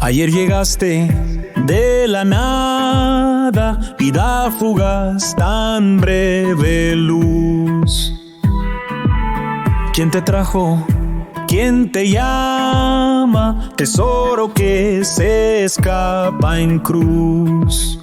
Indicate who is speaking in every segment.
Speaker 1: Ayer llegaste de la nada, vida fugaz, tan breve luz. ¿Quién te trajo? ¿Quién te llama? Tesoro que se escapa en cruz.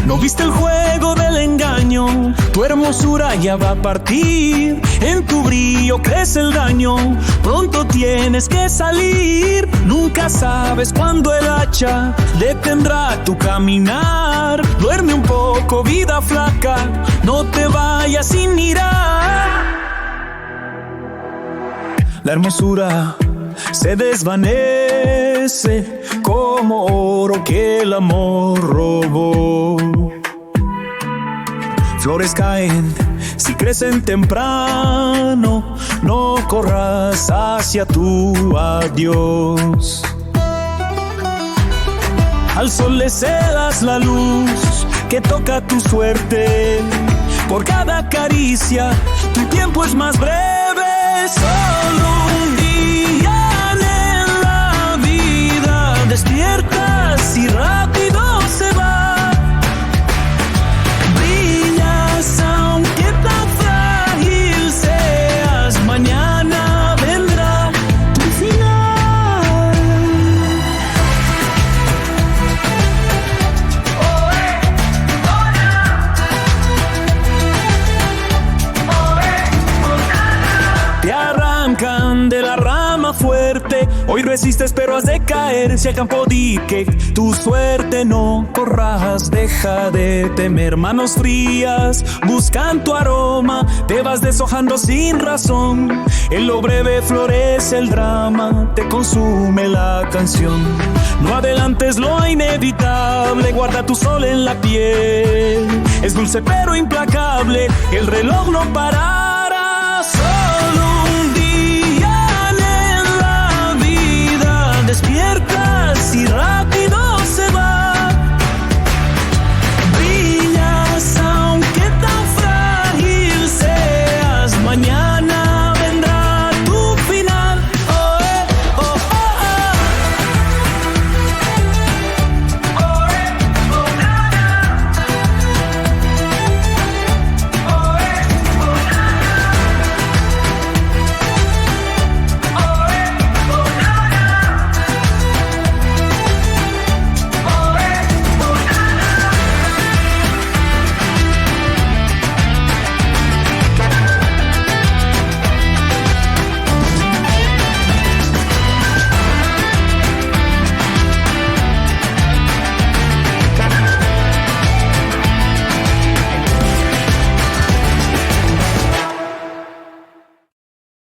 Speaker 1: ¿No viste el juego del engaño? Tu hermosura ya va a partir. En tu brillo crece el daño. Pronto tienes que salir. Nunca sabes cuándo el hacha detendrá tu caminar. Duerme un poco, vida flaca. No te vayas sin mirar. La hermosura se desvanece como oro que el amor robó. Flores caen si crecen temprano, no corras hacia tu adiós. Al sol le cedas la luz que toca tu suerte. Por cada caricia tu tiempo es más breve. Solo un día en la vida despiertas y rápido se va. Brillas aunque tan frágil seas, mañana vendrá tu final. Te arrancan de la rama fuerte, hoy resistes pero has de caer. Si al campo dique tu suerte, no corras, deja de temer. Manos frías buscan tu aroma, te vas deshojando sin razón. En lo breve florece el drama, te consume la canción. No adelantes lo inevitable, guarda tu sol en la piel. Es dulce pero implacable, el reloj no parará.